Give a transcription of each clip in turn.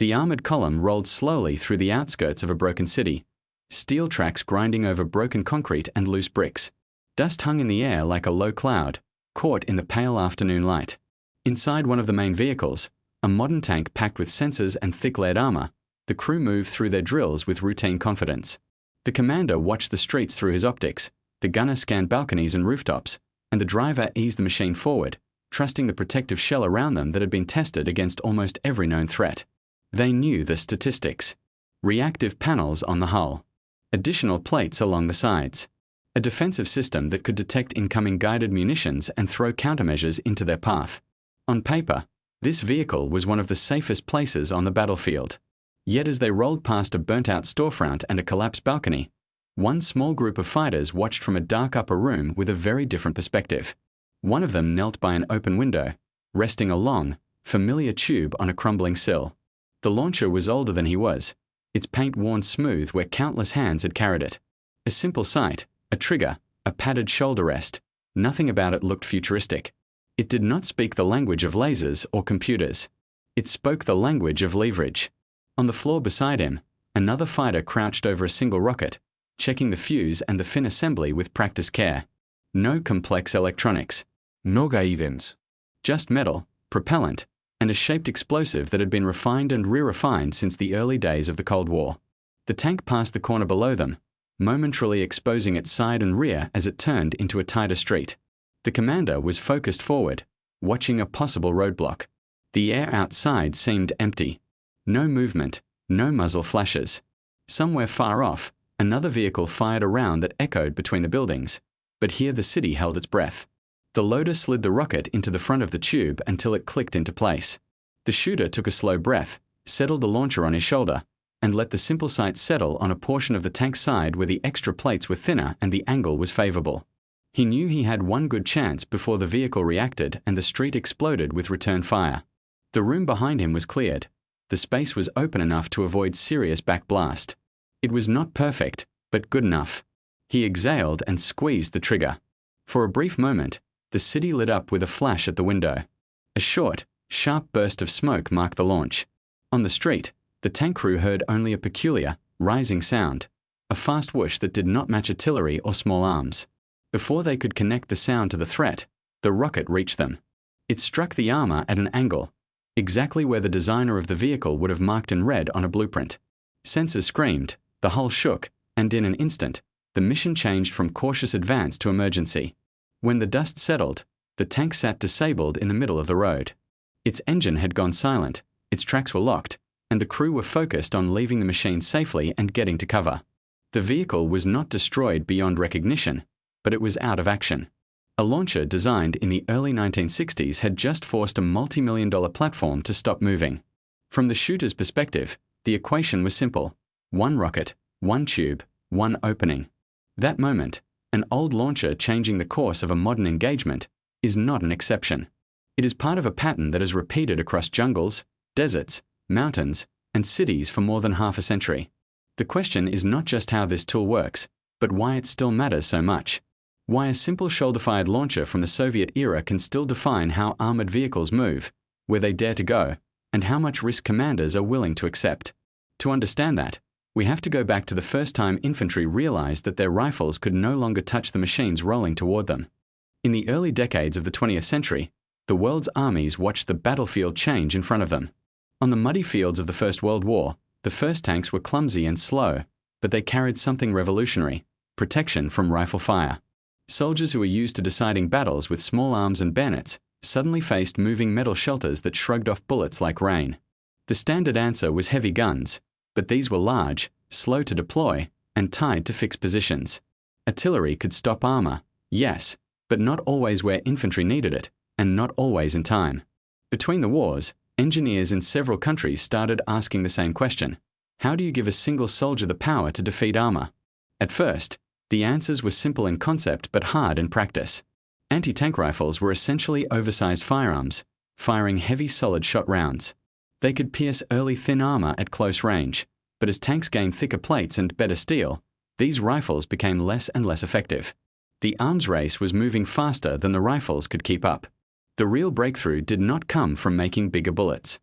The armored column rolled slowly through the outskirts of a broken city, steel tracks grinding over broken concrete and loose bricks. Dust hung in the air like a low cloud, caught in the pale afternoon light. Inside one of the main vehicles, a modern tank packed with sensors and thick lead armor, the crew moved through their drills with routine confidence. The commander watched the streets through his optics, the gunner scanned balconies and rooftops, and the driver eased the machine forward, trusting the protective shell around them that had been tested against almost every known threat. They knew the statistics. Reactive panels on the hull. Additional plates along the sides. A defensive system that could detect incoming guided munitions and throw countermeasures into their path. On paper, this vehicle was one of the safest places on the battlefield. Yet as they rolled past a burnt-out storefront and a collapsed balcony, one small group of fighters watched from a dark upper room with a very different perspective. One of them knelt by an open window, resting a long, familiar tube on a crumbling sill. The launcher was older than he was, its paint worn smooth where countless hands had carried it. A simple sight, a trigger, a padded shoulder rest. Nothing about it looked futuristic. It did not speak the language of lasers or computers. It spoke the language of leverage. On the floor beside him, another fighter crouched over a single rocket, checking the fuse and the fin assembly with practiced care. No complex electronics. No guidance. Just metal, propellant, and a shaped explosive that had been refined and re-refined since the early days of the Cold War. The tank passed the corner below them, momentarily exposing its side and rear as it turned into a tighter street. The commander was focused forward, watching a possible roadblock. The air outside seemed empty. No movement, no muzzle flashes. Somewhere far off, another vehicle fired a round that echoed between the buildings, but here the city held its breath. The loader slid the rocket into the front of the tube until it clicked into place. The shooter took a slow breath, settled the launcher on his shoulder, and let the simple sight settle on a portion of the tank's side where the extra plates were thinner and the angle was favorable. He knew he had one good chance before the vehicle reacted and the street exploded with return fire. The room behind him was cleared. The space was open enough to avoid serious backblast. It was not perfect, but good enough. He exhaled and squeezed the trigger. For a brief moment, the city lit up with a flash at the window. A short, sharp burst of smoke marked the launch. On the street, the tank crew heard only a peculiar, rising sound, a fast whoosh that did not match artillery or small arms. Before they could connect the sound to the threat, the rocket reached them. It struck the armor at an angle, exactly where the designer of the vehicle would have marked in red on a blueprint. Sensors screamed, the hull shook, and in an instant, the mission changed from cautious advance to emergency. When the dust settled, the tank sat disabled in the middle of the road. Its engine had gone silent, its tracks were locked, and the crew were focused on leaving the machine safely and getting to cover. The vehicle was not destroyed beyond recognition, but it was out of action. A launcher designed in the early 1960s had just forced a multi-million-dollar platform to stop moving. From the shooter's perspective, the equation was simple. One rocket, one tube, one opening. That moment, an old launcher changing the course of a modern engagement, is not an exception. It is part of a pattern that has repeated across jungles, deserts, mountains, and cities for more than half a century. The question is not just how this tool works, but why it still matters so much. Why a simple shoulder-fired launcher from the Soviet era can still define how armored vehicles move, where they dare to go, and how much risk commanders are willing to accept. To understand that, we have to go back to the first time infantry realized that their rifles could no longer touch the machines rolling toward them. In the early decades of the 20th century, the world's armies watched the battlefield change in front of them. On the muddy fields of the First World War, the first tanks were clumsy and slow, but they carried something revolutionary: protection from rifle fire. Soldiers who were used to deciding battles with small arms and bayonets suddenly faced moving metal shelters that shrugged off bullets like rain. The standard answer was heavy guns, but these were large, slow to deploy, and tied to fixed positions. Artillery could stop armor, yes, but not always where infantry needed it, and not always in time. Between the wars, engineers in several countries started asking the same question: how do you give a single soldier the power to defeat armor? At first, the answers were simple in concept but hard in practice. Anti-tank rifles were essentially oversized firearms, firing heavy solid-shot rounds. They could pierce early thin armor at close range, but as tanks gained thicker plates and better steel, these rifles became less and less effective. The arms race was moving faster than the rifles could keep up. The real breakthrough did not come from making bigger bullets.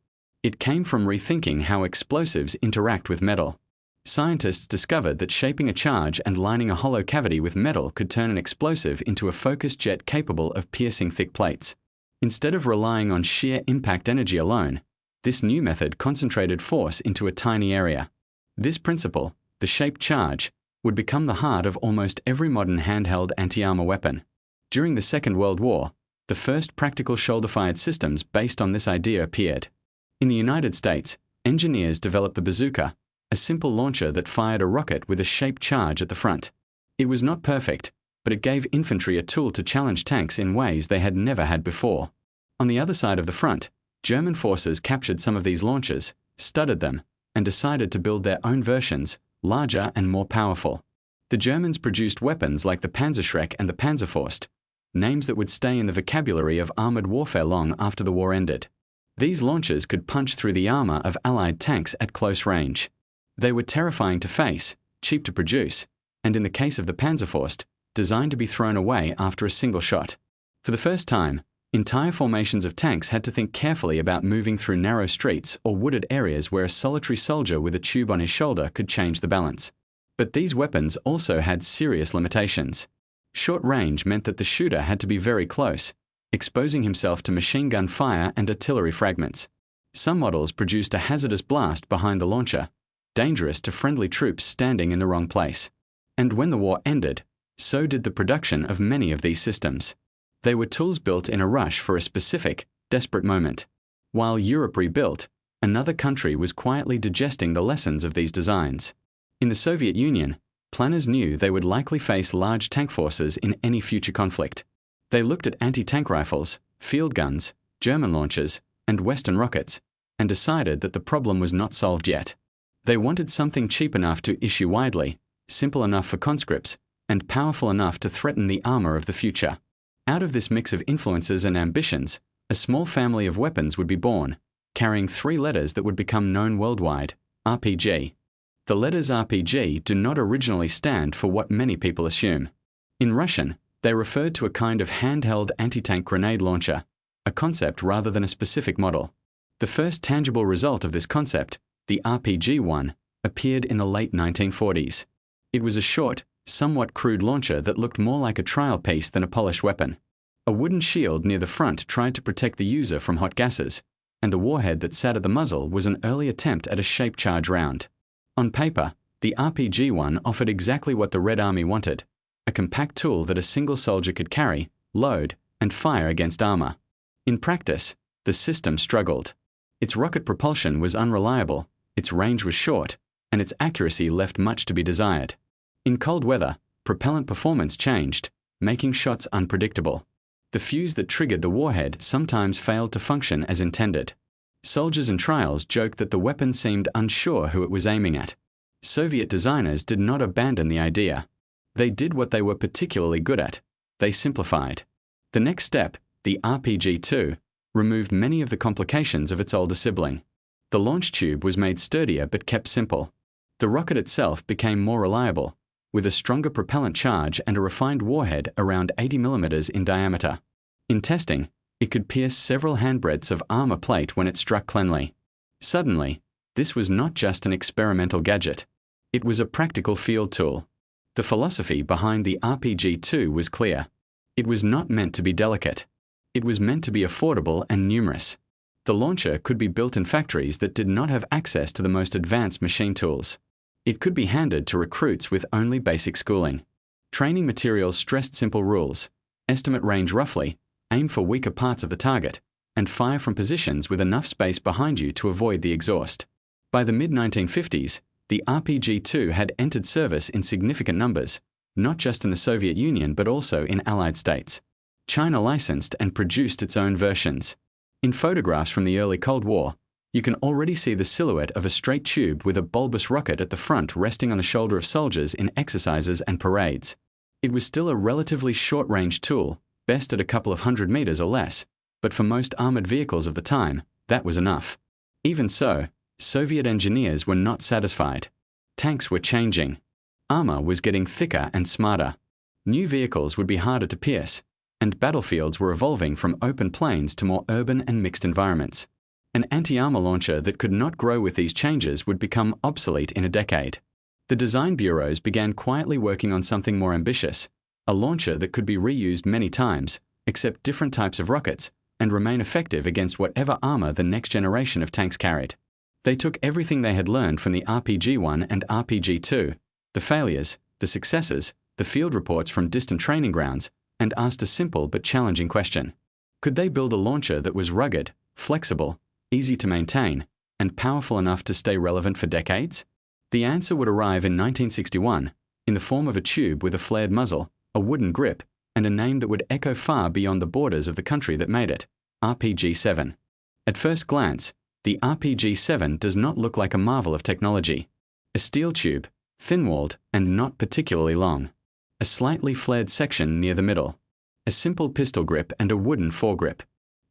It came from rethinking how explosives interact with metal. Scientists discovered that shaping a charge and lining a hollow cavity with metal could turn an explosive into a focused jet capable of piercing thick plates. Instead of relying on sheer impact energy alone, this new method concentrated force into a tiny area. This principle, the shaped charge, would become the heart of almost every modern handheld anti-armor weapon. During the Second World War, the first practical shoulder-fired systems based on this idea appeared. In the United States, engineers developed the bazooka, a simple launcher that fired a rocket with a shaped charge at the front. It was not perfect, but it gave infantry a tool to challenge tanks in ways they had never had before. On the other side of the front, German forces captured some of these launchers, studied them, and decided to build their own versions, larger and more powerful. The Germans produced weapons like the Panzerschreck and the Panzerfaust, names that would stay in the vocabulary of armored warfare long after the war ended. These launchers could punch through the armor of Allied tanks at close range. They were terrifying to face, cheap to produce, and in the case of the Panzerfaust, designed to be thrown away after a single shot. For the first time, entire formations of tanks had to think carefully about moving through narrow streets or wooded areas where a solitary soldier with a tube on his shoulder could change the balance. But these weapons also had serious limitations. Short range meant that the shooter had to be very close, exposing himself to machine gun fire and artillery fragments. Some models produced a hazardous blast behind the launcher, dangerous to friendly troops standing in the wrong place. And when the war ended, so did the production of many of these systems. They were tools built in a rush for a specific, desperate moment. While Europe rebuilt, another country was quietly digesting the lessons of these designs. In the Soviet Union, planners knew they would likely face large tank forces in any future conflict. They looked at anti-tank rifles, field guns, German launchers, and Western rockets, and decided that the problem was not solved yet. They wanted something cheap enough to issue widely, simple enough for conscripts, and powerful enough to threaten the armor of the future. Out of this mix of influences and ambitions, a small family of weapons would be born, carrying 3 letters that would become known worldwide: RPG. The letters RPG do not originally stand for what many people assume. In Russian, they referred to a kind of handheld anti-tank grenade launcher, a concept rather than a specific model. The first tangible result of this concept, the RPG-1, appeared in the late 1940s. It was a short, somewhat crude launcher that looked more like a trial piece than a polished weapon. A wooden shield near the front tried to protect the user from hot gases, and the warhead that sat at the muzzle was an early attempt at a shaped charge round. On paper, the RPG-1 offered exactly what the Red Army wanted: a compact tool that a single soldier could carry, load, and fire against armor. In practice, the system struggled. Its rocket propulsion was unreliable, its range was short, and its accuracy left much to be desired. In cold weather, propellant performance changed, making shots unpredictable. The fuse that triggered the warhead sometimes failed to function as intended. Soldiers and trials joked that the weapon seemed unsure who it was aiming at. Soviet designers did not abandon the idea. They did what they were particularly good at: they simplified. The next step, the RPG-2, removed many of the complications of its older sibling. The launch tube was made sturdier but kept simple. The rocket itself became more reliable, with a stronger propellant charge and a refined warhead around 80 mm in diameter. In testing, it could pierce several handbreadths of armor plate when it struck cleanly. Suddenly, this was not just an experimental gadget. It was a practical field tool. The philosophy behind the RPG-2 was clear. It was not meant to be delicate. It was meant to be affordable and numerous. The launcher could be built in factories that did not have access to the most advanced machine tools. It could be handed to recruits with only basic schooling. Training materials stressed simple rules: estimate range roughly, aim for weaker parts of the target, and fire from positions with enough space behind you to avoid the exhaust. By the mid-1950s, the RPG-2 had entered service in significant numbers, not just in the Soviet Union but also in Allied states. China licensed and produced its own versions. In photographs from the early Cold War, you can already see the silhouette of a straight tube with a bulbous rocket at the front resting on the shoulder of soldiers in exercises and parades. It was still a relatively short-range tool, best at a couple of 100 meters or less, but for most armored vehicles of the time, that was enough. Even so, Soviet engineers were not satisfied. Tanks were changing. Armor was getting thicker and smarter. New vehicles would be harder to pierce, and battlefields were evolving from open plains to more urban and mixed environments. An anti-armor launcher that could not grow with these changes would become obsolete in a decade. The design bureaus began quietly working on something more ambitious, a launcher that could be reused many times, accept different types of rockets, and remain effective against whatever armor the next generation of tanks carried. They took everything they had learned from the RPG-1 and RPG-2, the failures, the successes, the field reports from distant training grounds, and asked a simple but challenging question. Could they build a launcher that was rugged, flexible, easy to maintain, and powerful enough to stay relevant for decades? The answer would arrive in 1961, in the form of a tube with a flared muzzle, a wooden grip, and a name that would echo far beyond the borders of the country that made it, RPG-7. At first glance, the RPG-7 does not look like a marvel of technology. A steel tube, thin-walled and not particularly long. A slightly flared section near the middle. A simple pistol grip and a wooden foregrip.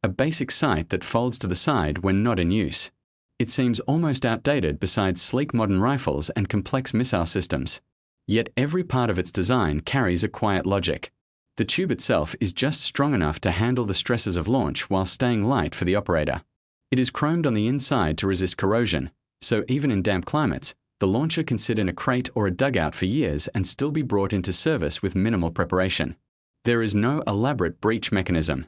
A basic sight that folds to the side when not in use. It seems almost outdated beside sleek modern rifles and complex missile systems. Yet every part of its design carries a quiet logic. The tube itself is just strong enough to handle the stresses of launch while staying light for the operator. It is chromed on the inside to resist corrosion, so even in damp climates, the launcher can sit in a crate or a dugout for years and still be brought into service with minimal preparation. There is no elaborate breech mechanism.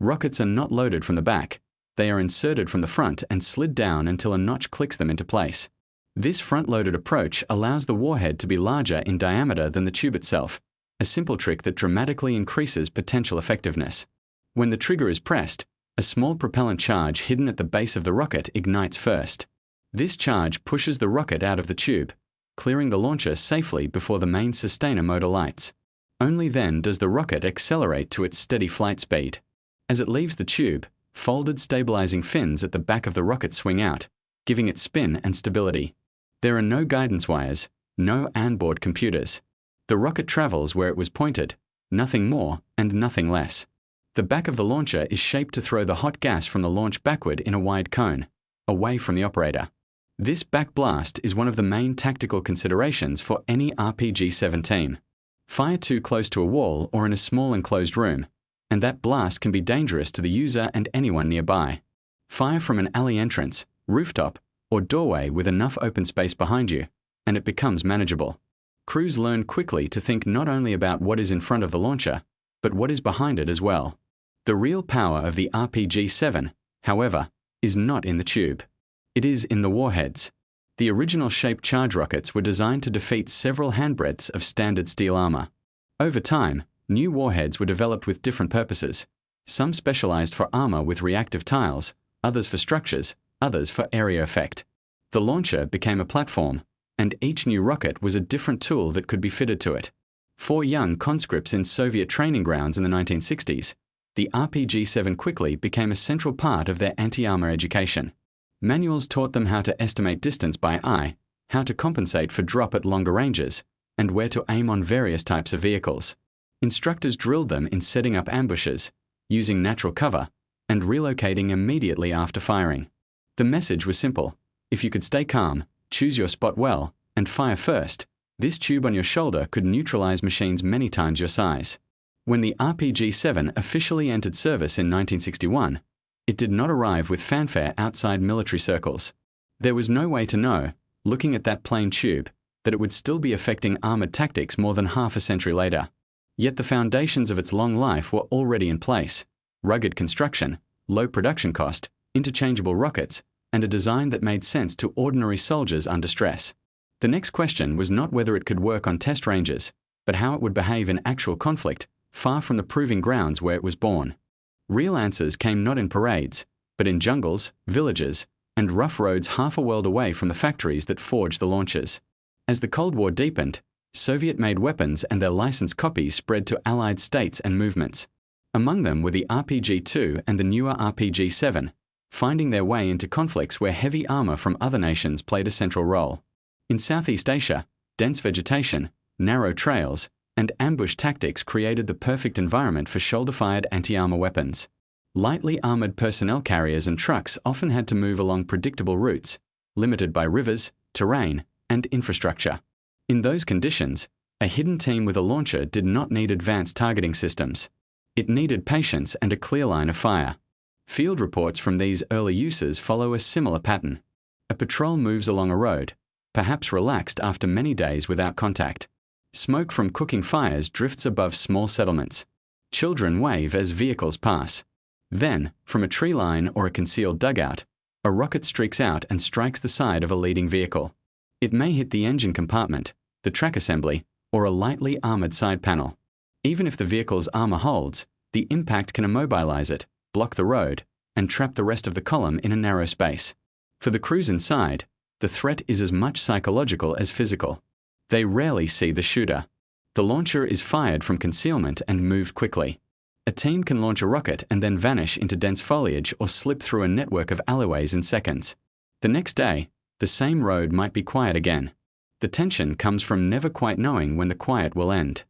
Rockets are not loaded from the back. They are inserted from the front and slid down until a notch clicks them into place. This front-loaded approach allows the warhead to be larger in diameter than the tube itself, a simple trick that dramatically increases potential effectiveness. When the trigger is pressed, a small propellant charge hidden at the base of the rocket ignites first. This charge pushes the rocket out of the tube, clearing the launcher safely before the main sustainer motor lights. Only then does the rocket accelerate to its steady flight speed. As it leaves the tube, folded stabilizing fins at the back of the rocket swing out, giving it spin and stability. There are no guidance wires, no onboard computers. The rocket travels where it was pointed, nothing more and nothing less. The back of the launcher is shaped to throw the hot gas from the launch backward in a wide cone, away from the operator. This back blast is one of the main tactical considerations for any RPG-7 team. Fire too close to a wall or in a small enclosed room, and that blast can be dangerous to the user and anyone nearby. Fire from an alley entrance, rooftop, or doorway with enough open space behind you, and it becomes manageable. Crews learn quickly to think not only about what is in front of the launcher, but what is behind it as well. The real power of the RPG-7, however, is not in the tube. It is in the warheads. The original shaped charge rockets were designed to defeat several handbreadths of standard steel armor. Over time, new warheads were developed with different purposes. Some specialized for armor with reactive tiles, others for structures, others for area effect. The launcher became a platform, and each new rocket was a different tool that could be fitted to it. For young conscripts in Soviet training grounds in the 1960s, the RPG-7 quickly became a central part of their anti-armor education. Manuals taught them how to estimate distance by eye, how to compensate for drop at longer ranges, and where to aim on various types of vehicles. Instructors drilled them in setting up ambushes, using natural cover, and relocating immediately after firing. The message was simple. If you could stay calm, choose your spot well, and fire first, this tube on your shoulder could neutralize machines many times your size. When the RPG-7 officially entered service in 1961, it did not arrive with fanfare outside military circles. There was no way to know, looking at that plain tube, that it would still be affecting armored tactics more than half a century later. Yet the foundations of its long life were already in place: rugged construction, low production cost, interchangeable rockets, and a design that made sense to ordinary soldiers under stress. The next question was not whether it could work on test ranges, but how it would behave in actual conflict, far from the proving grounds where it was born. Real answers came not in parades, but in jungles, villages, and rough roads half a world away from the factories that forged the launchers. As the Cold War deepened, Soviet-made weapons and their licensed copies spread to Allied states and movements. Among them were the RPG-2 and the newer RPG-7, finding their way into conflicts where heavy armor from other nations played a central role. In Southeast Asia, dense vegetation, narrow trails, and ambush tactics created the perfect environment for shoulder-fired anti-armor weapons. Lightly armored personnel carriers and trucks often had to move along predictable routes, limited by rivers, terrain, and infrastructure. In those conditions, a hidden team with a launcher did not need advanced targeting systems. It needed patience and a clear line of fire. Field reports from these early uses follow a similar pattern. A patrol moves along a road, perhaps relaxed after many days without contact. Smoke from cooking fires drifts above small settlements. Children wave as vehicles pass. Then, from a tree line or a concealed dugout, a rocket streaks out and strikes the side of a leading vehicle. It may hit the engine compartment, the track assembly, or a lightly armored side panel. Even if the vehicle's armor holds, the impact can immobilize it, block the road, and trap the rest of the column in a narrow space. For the crews inside, the threat is as much psychological as physical. They rarely see the shooter. The launcher is fired from concealment and moved quickly. A team can launch a rocket and then vanish into dense foliage or slip through a network of alleyways in seconds. The next day, the same road might be quiet again. The tension comes from never quite knowing when the quiet will end.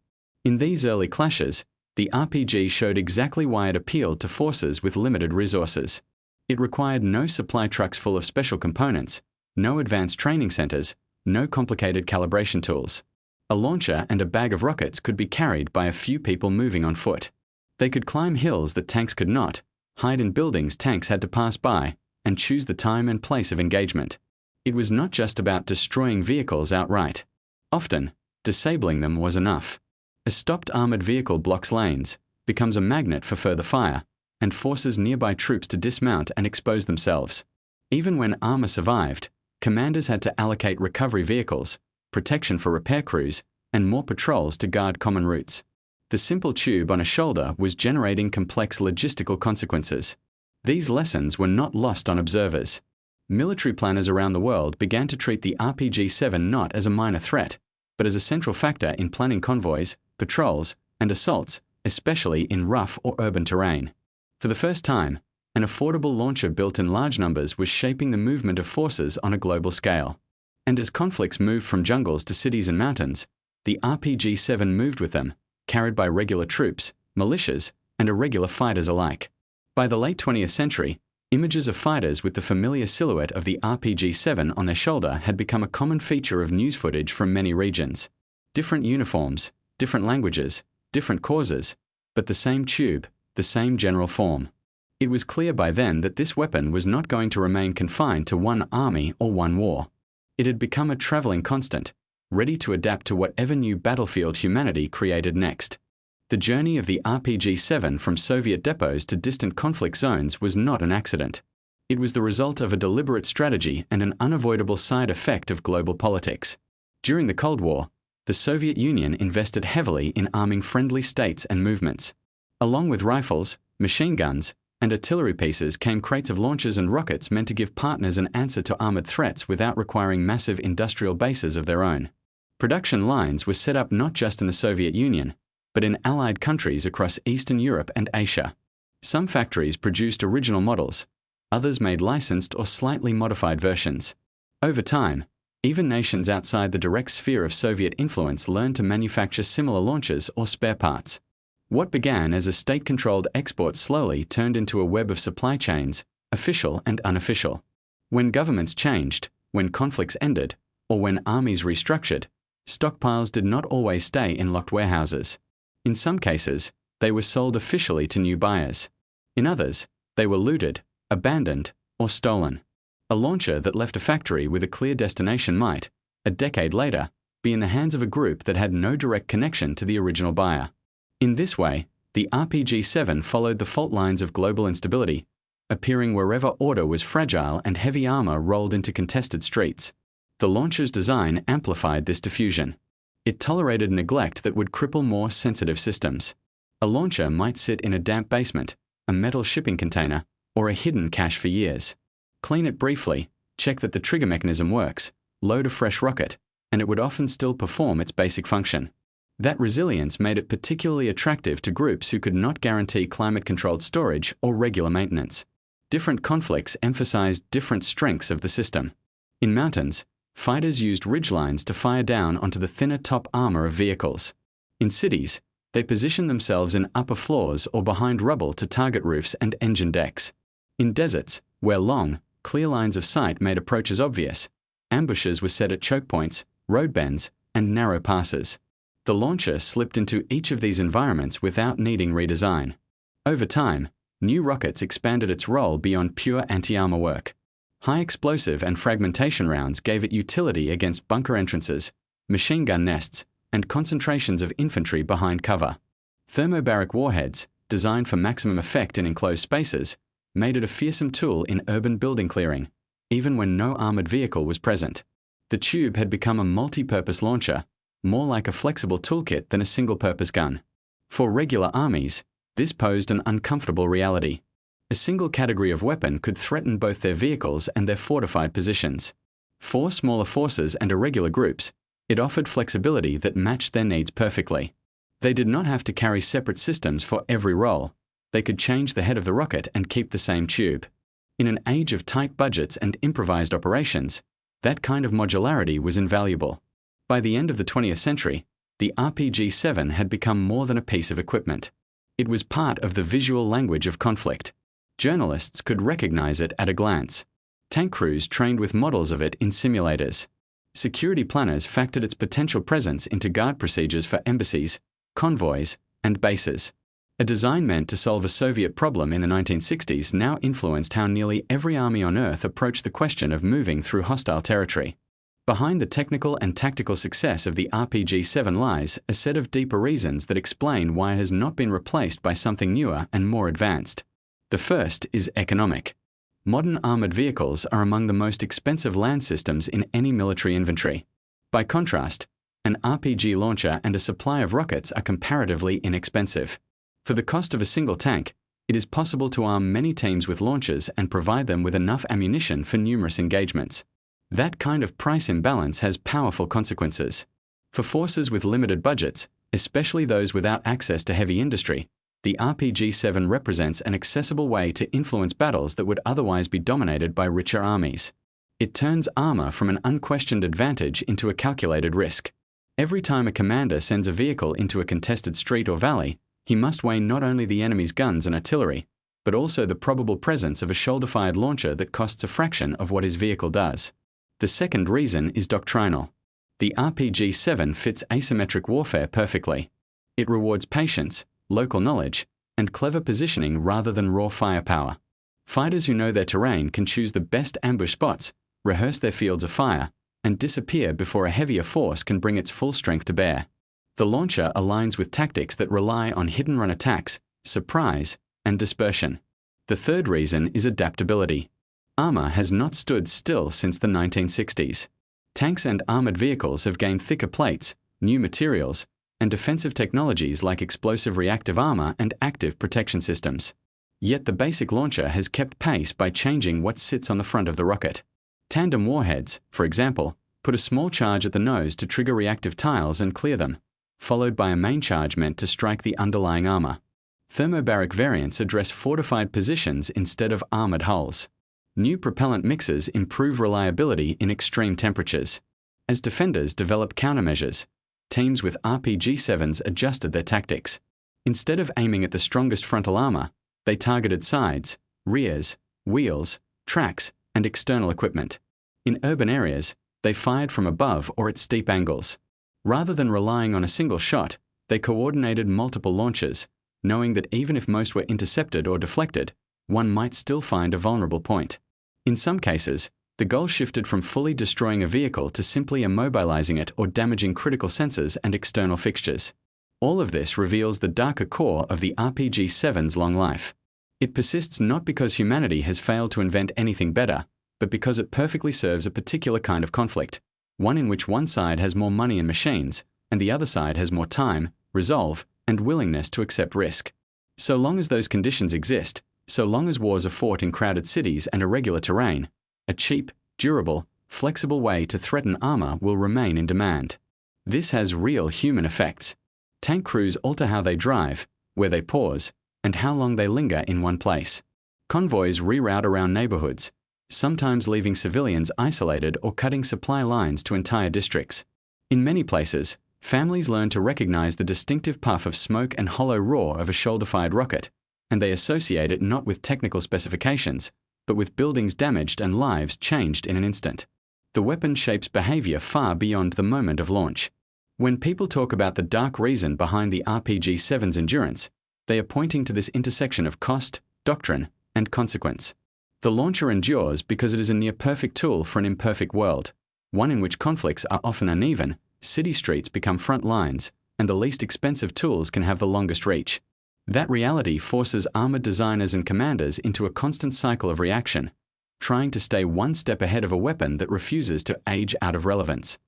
In these early clashes, the RPG showed exactly why it appealed to forces with limited resources. It required no supply trucks full of special components, no advanced training centers, no complicated calibration tools. A launcher and a bag of rockets could be carried by a few people moving on foot. They could climb hills that tanks could not, hide in buildings tanks had to pass by, and choose the time and place of engagement. It was not just about destroying vehicles outright. Often, disabling them was enough. A stopped armored vehicle blocks lanes, becomes a magnet for further fire, and forces nearby troops to dismount and expose themselves. Even when armor survived, commanders had to allocate recovery vehicles, protection for repair crews, and more patrols to guard common routes. The simple tube on a shoulder was generating complex logistical consequences. These lessons were not lost on observers. Military planners around the world began to treat the RPG-7 not as a minor threat, but as a central factor in planning convoys, patrols, and assaults, especially in rough or urban terrain. For the first time, an affordable launcher built in large numbers was shaping the movement of forces on a global scale. And as conflicts moved from jungles to cities and mountains, the RPG-7 moved with them, carried by regular troops, militias, and irregular fighters alike. By the late 20th century, images of fighters with the familiar silhouette of the RPG-7 on their shoulder had become a common feature of news footage from many regions. Different uniforms, different languages, different causes, but the same tube, the same general form. It was clear by then that this weapon was not going to remain confined to one army or one war. It had become a traveling constant, ready to adapt to whatever new battlefield humanity created next. The journey of the RPG-7 from Soviet depots to distant conflict zones was not an accident. It was the result of a deliberate strategy and an unavoidable side effect of global politics. During the Cold War, the Soviet Union invested heavily in arming friendly states and movements. Along with rifles, machine guns, and artillery pieces came crates of launchers and rockets meant to give partners an answer to armored threats without requiring massive industrial bases of their own. Production lines were set up not just in the Soviet Union, but in allied countries across Eastern Europe and Asia. Some factories produced original models, others made licensed or slightly modified versions. Over time, even nations outside the direct sphere of Soviet influence learned to manufacture similar launchers or spare parts. What began as a state-controlled export slowly turned into a web of supply chains, official and unofficial. When governments changed, when conflicts ended, or when armies restructured, stockpiles did not always stay in locked warehouses. In some cases, they were sold officially to new buyers. In others, they were looted, abandoned, or stolen. A launcher that left a factory with a clear destination might, a decade later, be in the hands of a group that had no direct connection to the original buyer. In this way, the RPG-7 followed the fault lines of global instability, appearing wherever order was fragile and heavy armor rolled into contested streets. The launcher's design amplified this diffusion. It tolerated neglect that would cripple more sensitive systems. A launcher might sit in a damp basement, a metal shipping container, or a hidden cache for years. Clean it briefly, check that the trigger mechanism works, load a fresh rocket, and it would often still perform its basic function. That resilience made it particularly attractive to groups who could not guarantee climate-controlled storage or regular maintenance. Different conflicts emphasized different strengths of the system. In mountains, fighters used ridgelines to fire down onto the thinner top armor of vehicles. In cities, they positioned themselves in upper floors or behind rubble to target roofs and engine decks. In deserts, where long, clear lines of sight made approaches obvious, ambushes were set at choke points, road bends, and narrow passes. The launcher slipped into each of these environments without needing redesign. Over time, New rockets expanded its role beyond pure anti-armor work. High explosive and fragmentation rounds gave it utility against bunker entrances, machine gun nests, and concentrations of infantry behind cover. Thermobaric warheads, designed for maximum effect in enclosed spaces, made it a fearsome tool in urban building clearing, even when no armored vehicle was present. The tube had become a multi-purpose launcher, more like a flexible toolkit than a single-purpose gun. For regular armies, this posed an uncomfortable reality. A single category of weapon could threaten both their vehicles and their fortified positions. For smaller forces and irregular groups, it offered flexibility that matched their needs perfectly. They did not have to carry separate systems for every role. They could change the head of the rocket and keep the same tube. In an age of tight budgets and improvised operations, that kind of modularity was invaluable. By the end of the 20th century, the RPG-7 had become more than a piece of equipment. It was part of the visual language of conflict. Journalists could recognize it at a glance. Tank crews trained with models of it in simulators. Security planners factored its potential presence into guard procedures for embassies, convoys, and bases. A design meant to solve a Soviet problem in the 1960s now influenced how nearly every army on Earth approached the question of moving through hostile territory. Behind the technical and tactical success of the RPG-7 lies a set of deeper reasons that explain why it has not been replaced by something newer and more advanced. The first is economic. Modern armored vehicles are among the most expensive land systems in any military inventory. By contrast, an RPG launcher and a supply of rockets are comparatively inexpensive. For the cost of a single tank, it is possible to arm many teams with launchers and provide them with enough ammunition for numerous engagements. That kind of price imbalance has powerful consequences. For forces with limited budgets, especially those without access to heavy industry, the RPG-7 represents an accessible way to influence battles that would otherwise be dominated by richer armies. It turns armor from an unquestioned advantage into a calculated risk. Every time a commander sends a vehicle into a contested street or valley, he must weigh not only the enemy's guns and artillery, but also the probable presence of a shoulder-fired launcher that costs a fraction of what his vehicle does. The second reason is doctrinal. The RPG-7 fits asymmetric warfare perfectly. It rewards patience, local knowledge, and clever positioning rather than raw firepower. Fighters who know their terrain can choose the best ambush spots, rehearse their fields of fire, and disappear before a heavier force can bring its full strength to bear. The launcher aligns with tactics that rely on hit-and-run attacks, surprise, and dispersion. The third reason is adaptability. Armor has not stood still since the 1960s. Tanks and armored vehicles have gained thicker plates, new materials, and defensive technologies like explosive reactive armor and active protection systems. Yet the basic launcher has kept pace by changing what sits on the front of the rocket. Tandem warheads, for example, put a small charge at the nose to trigger reactive tiles and clear them, followed by a main charge meant to strike the underlying armor. Thermobaric variants address fortified positions instead of armored hulls. New propellant mixes improve reliability in extreme temperatures. As defenders develop countermeasures, teams with RPG-7s adjusted their tactics. Instead of aiming at the strongest frontal armor, they targeted sides, rears, wheels, tracks, and external equipment. In urban areas, they fired from above or at steep angles. Rather than relying on a single shot, they coordinated multiple launches, knowing that even if most were intercepted or deflected, one might still find a vulnerable point. In some cases, the goal shifted from fully destroying a vehicle to simply immobilizing it or damaging critical sensors and external fixtures. All of this reveals the darker core of the RPG-7's long life. It persists not because humanity has failed to invent anything better, but because it perfectly serves a particular kind of conflict, one in which one side has more money and machines, and the other side has more time, resolve, and willingness to accept risk. So long as those conditions exist, so long as wars are fought in crowded cities and irregular terrain, a cheap, durable, flexible way to threaten armor will remain in demand. This has real human effects. Tank crews alter how they drive, where they pause, and how long they linger in one place. Convoys reroute around neighborhoods, sometimes leaving civilians isolated or cutting supply lines to entire districts. In many places, families learn to recognize the distinctive puff of smoke and hollow roar of a shoulder-fired rocket, and they associate it not with technical specifications, but with buildings damaged and lives changed in an instant. The weapon shapes behavior far beyond the moment of launch. When people talk about the dark reason behind the RPG-7's endurance, they are pointing to this intersection of cost, doctrine, and consequence. The launcher endures because it is a near-perfect tool for an imperfect world, one in which conflicts are often uneven, city streets become front lines, and the least expensive tools can have the longest reach. That reality forces armored designers and commanders into a constant cycle of reaction, trying to stay one step ahead of a weapon that refuses to age out of relevance.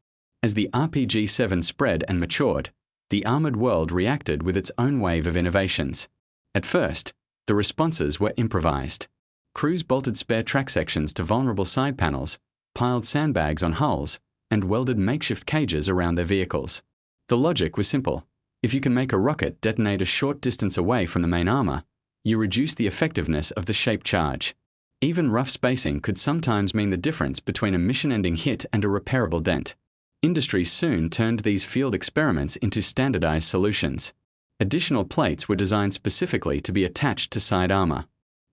As the RPG-7 spread and matured, the armored world reacted with its own wave of innovations. At first, the responses were improvised. Crews bolted spare track sections to vulnerable side panels, piled sandbags on hulls, and welded makeshift cages around their vehicles. The logic was simple. If you can make a rocket detonate a short distance away from the main armor, you reduce the effectiveness of the shaped charge. Even rough spacing could sometimes mean the difference between a mission-ending hit and a repairable dent. Industry soon turned these field experiments into standardized solutions. Additional plates were designed specifically to be attached to side armor.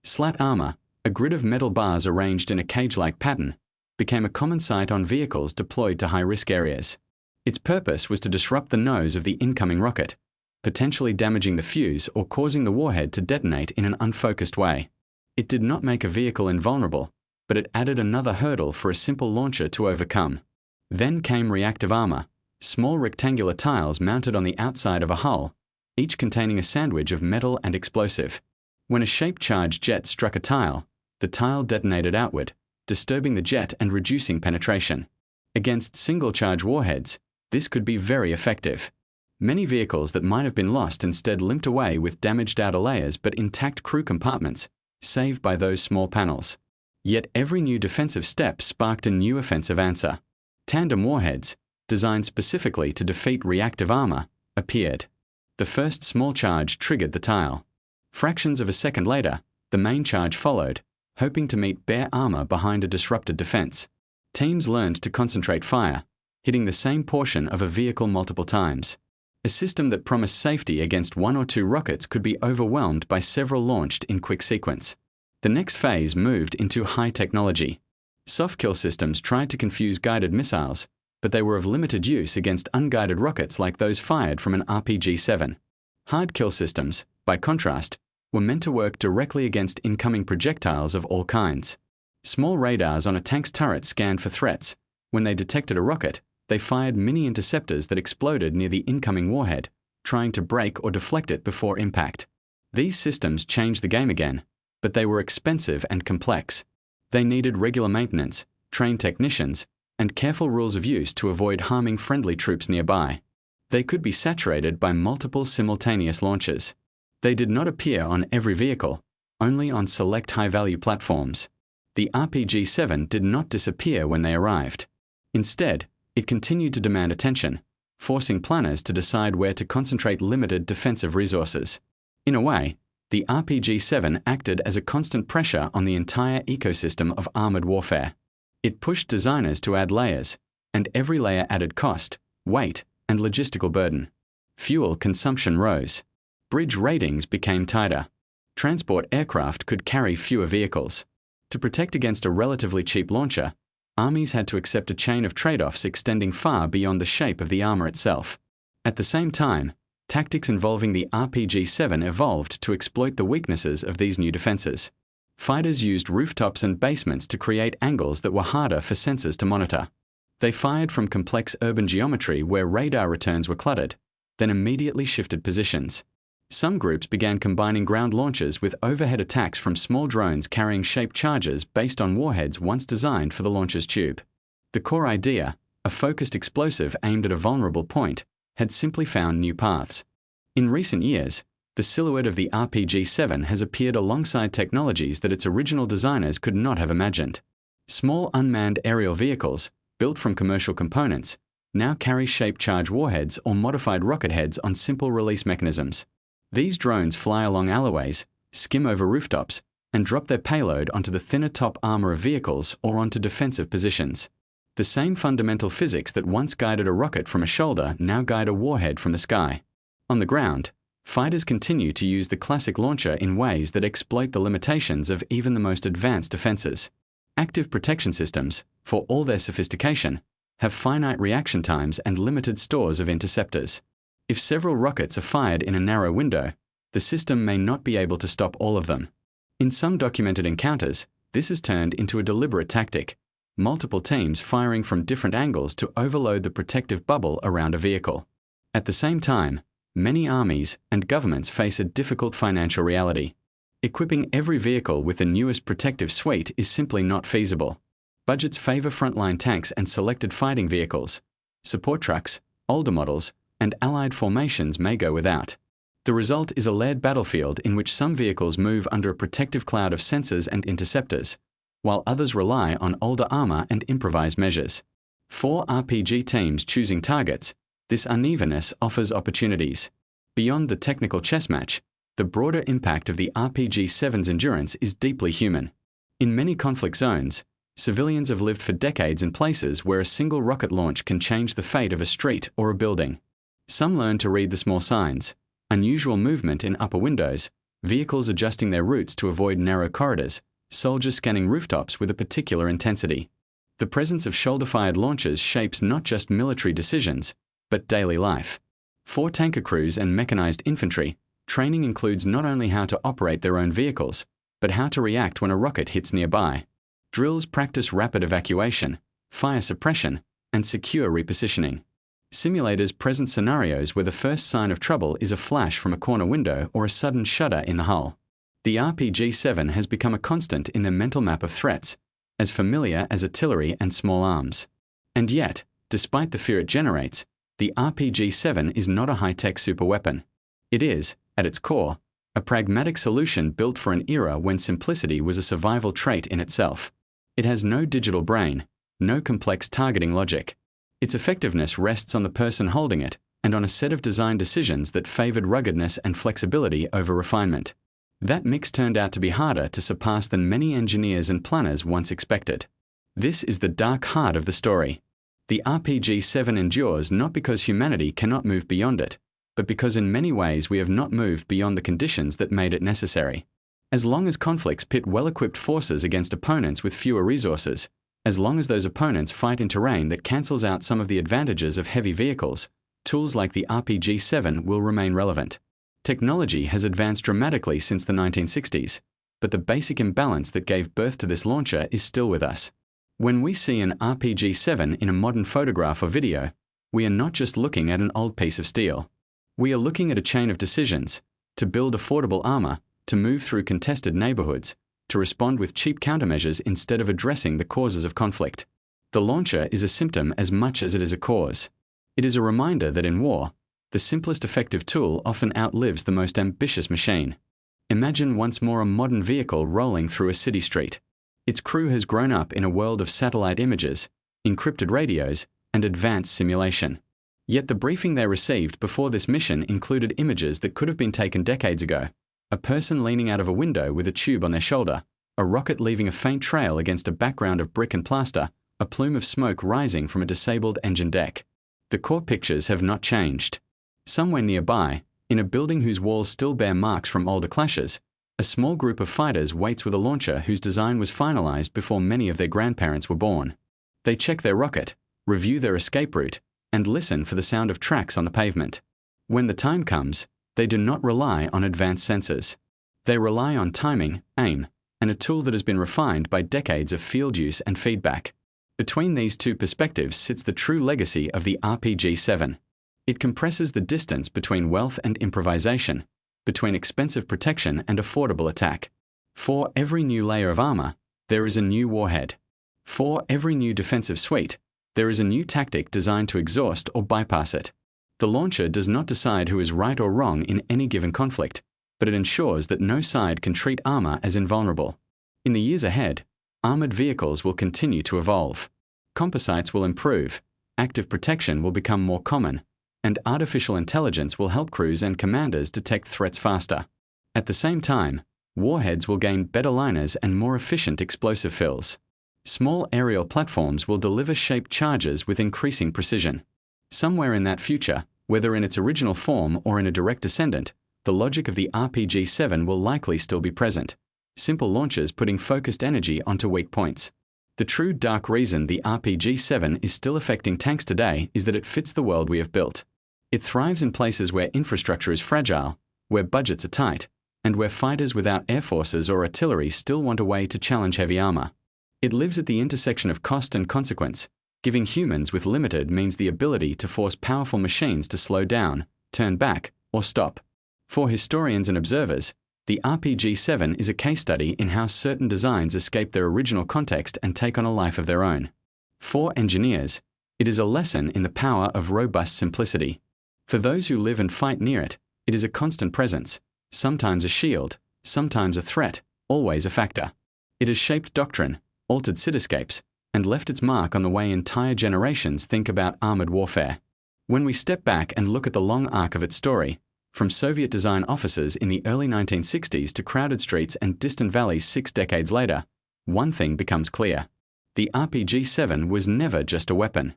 Slat armor, a grid of metal bars arranged in a cage-like pattern, became a common sight on vehicles deployed to high-risk areas. Its purpose was to disrupt the nose of the incoming rocket, potentially damaging the fuse or causing the warhead to detonate in an unfocused way. It did not make a vehicle invulnerable, but it added another hurdle for a simple launcher to overcome. Then came reactive armor, small rectangular tiles mounted on the outside of a hull, each containing a sandwich of metal and explosive. When a shape-charged jet struck a tile, the tile detonated outward, disturbing the jet and reducing penetration. Against single-charge warheads, this could be very effective. Many vehicles that might have been lost instead limped away with damaged outer layers but intact crew compartments, saved by those small panels. Yet every new defensive step sparked a new offensive answer. Tandem warheads, designed specifically to defeat reactive armor, appeared. The first small charge triggered the tile. Fractions of a second later, the main charge followed, hoping to meet bare armor behind a disrupted defense. Teams learned to concentrate fire, hitting the same portion of a vehicle multiple times. A system that promised safety against one or two rockets could be overwhelmed by several launched in quick sequence. The next phase moved into high technology. Soft kill systems tried to confuse guided missiles, but they were of limited use against unguided rockets like those fired from an RPG-7. Hard kill systems, by contrast, were meant to work directly against incoming projectiles of all kinds. Small radars on a tank's turret scanned for threats. When they detected a rocket, they fired mini-interceptors that exploded near the incoming warhead, trying to break or deflect it before impact. These systems changed the game again, but they were expensive and complex. They needed regular maintenance, trained technicians, and careful rules of use to avoid harming friendly troops nearby. They could be saturated by multiple simultaneous launches. They did not appear on every vehicle, only on select high-value platforms. The RPG-7 did not disappear when they arrived. Instead, it continued to demand attention, forcing planners to decide where to concentrate limited defensive resources. In a way, the RPG-7 acted as a constant pressure on the entire ecosystem of armored warfare. It pushed designers to add layers, and every layer added cost, weight, and logistical burden. Fuel consumption rose. Bridge ratings became tighter. Transport aircraft could carry fewer vehicles. To protect against a relatively cheap launcher, armies had to accept a chain of trade-offs extending far beyond the shape of the armor itself. At the same time, tactics involving the RPG-7 evolved to exploit the weaknesses of these new defenses. Fighters used rooftops and basements to create angles that were harder for sensors to monitor. They fired from complex urban geometry where radar returns were cluttered, then immediately shifted positions. Some groups began combining ground launches with overhead attacks from small drones carrying shaped charges based on warheads once designed for the launcher's tube. The core idea, a focused explosive aimed at a vulnerable point, had simply found new paths. In recent years, the silhouette of the RPG-7 has appeared alongside technologies that its original designers could not have imagined. Small unmanned aerial vehicles, built from commercial components, now carry shaped charge warheads or modified rocket heads on simple release mechanisms. These drones fly along alleyways, skim over rooftops, and drop their payload onto the thinner top armor of vehicles or onto defensive positions. The same fundamental physics that once guided a rocket from a shoulder now guide a warhead from the sky. On the ground, fighters continue to use the classic launcher in ways that exploit the limitations of even the most advanced defenses. Active protection systems, for all their sophistication, have finite reaction times and limited stores of interceptors. If several rockets are fired in a narrow window, the system may not be able to stop all of them. In some documented encounters, this is turned into a deliberate tactic, multiple teams firing from different angles to overload the protective bubble around a vehicle. At the same time, many armies and governments face a difficult financial reality. Equipping every vehicle with the newest protective suite is simply not feasible. Budgets favor frontline tanks and selected fighting vehicles. Support trucks, older models, and allied formations may go without. The result is a layered battlefield in which some vehicles move under a protective cloud of sensors and interceptors, while others rely on older armor and improvised measures. For RPG teams choosing targets, this unevenness offers opportunities. Beyond the technical chess match, the broader impact of the RPG-7's endurance is deeply human. In many conflict zones, civilians have lived for decades in places where a single rocket launch can change the fate of a street or a building. Some learn to read the small signs: unusual movement in upper windows, vehicles adjusting their routes to avoid narrow corridors, soldiers scanning rooftops with a particular intensity. The presence of shoulder-fired launchers shapes not just military decisions, but daily life. For tanker crews and mechanized infantry, training includes not only how to operate their own vehicles, but how to react when a rocket hits nearby. Drills practice rapid evacuation, fire suppression, and secure repositioning. Simulators present scenarios where the first sign of trouble is a flash from a corner window or a sudden shudder in the hull. The RPG-7 has become a constant in their mental map of threats, as familiar as artillery and small arms. And yet, despite the fear it generates, the RPG-7 is not a high-tech superweapon. It is, at its core, a pragmatic solution built for an era when simplicity was a survival trait in itself. It has no digital brain, no complex targeting logic. Its effectiveness rests on the person holding it and on a set of design decisions that favored ruggedness and flexibility over refinement. That mix turned out to be harder to surpass than many engineers and planners once expected. This is the dark heart of the story. The RPG-7 endures not because humanity cannot move beyond it, but because in many ways we have not moved beyond the conditions that made it necessary. As long as conflicts pit well-equipped forces against opponents with fewer resources, as long as those opponents fight in terrain that cancels out some of the advantages of heavy vehicles, tools like the RPG-7 will remain relevant. Technology has advanced dramatically since the 1960s, but the basic imbalance that gave birth to this launcher is still with us. When we see an RPG-7 in a modern photograph or video, we are not just looking at an old piece of steel. We are looking at a chain of decisions: to build affordable armor, to move through contested neighborhoods, to respond with cheap countermeasures instead of addressing the causes of conflict. The launcher is a symptom as much as it is a cause. It is a reminder that in war, the simplest effective tool often outlives the most ambitious machine. Imagine once more a modern vehicle rolling through a city street. Its crew has grown up in a world of satellite images, encrypted radios, and advanced simulation. Yet the briefing they received before this mission included images that could have been taken decades ago: a person leaning out of a window with a tube on their shoulder, a rocket leaving a faint trail against a background of brick and plaster, a plume of smoke rising from a disabled engine deck. The core pictures have not changed. Somewhere nearby, in a building whose walls still bear marks from older clashes, a small group of fighters waits with a launcher whose design was finalized before many of their grandparents were born. They check their rocket, review their escape route, and listen for the sound of tracks on the pavement. When the time comes, they do not rely on advanced sensors. They rely on timing, aim, and a tool that has been refined by decades of field use and feedback. Between these two perspectives sits the true legacy of the RPG-7. It compresses the distance between wealth and improvisation, between expensive protection and affordable attack. For every new layer of armor, there is a new warhead. For every new defensive suite, there is a new tactic designed to exhaust or bypass it. The launcher does not decide who is right or wrong in any given conflict, but it ensures that no side can treat armor as invulnerable. In the years ahead, armored vehicles will continue to evolve. Composites will improve, active protection will become more common, and artificial intelligence will help crews and commanders detect threats faster. At the same time, warheads will gain better liners and more efficient explosive fills. Small aerial platforms will deliver shaped charges with increasing precision. Somewhere in that future, whether in its original form or in a direct descendant, the logic of the RPG-7 will likely still be present. Simple launchers putting focused energy onto weak points. The true dark reason the RPG-7 is still affecting tanks today is that it fits the world we have built. It thrives in places where infrastructure is fragile, where budgets are tight, and where fighters without air forces or artillery still want a way to challenge heavy armor. It lives at the intersection of cost and consequence, giving humans with limited means the ability to force powerful machines to slow down, turn back, or stop. For historians and observers, the RPG-7 is a case study in how certain designs escape their original context and take on a life of their own. For engineers, it is a lesson in the power of robust simplicity. For those who live and fight near it, it is a constant presence, sometimes a shield, sometimes a threat, always a factor. It has shaped doctrine, altered cityscapes, and left its mark on the way entire generations think about armored warfare. When we step back and look at the long arc of its story, from Soviet design offices in the early 1960s to crowded streets and distant valleys 6 decades later, one thing becomes clear. The RPG-7 was never just a weapon.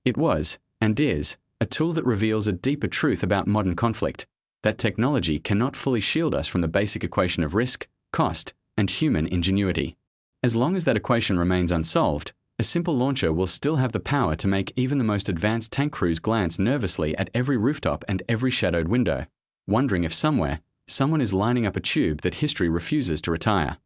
It was, and is, a tool that reveals a deeper truth about modern conflict, that technology cannot fully shield us from the basic equation of risk, cost, and human ingenuity. As long as that equation remains unsolved, a simple launcher will still have the power to make even the most advanced tank crews glance nervously at every rooftop and every shadowed window, wondering if somewhere, someone is lining up a tube that history refuses to retire.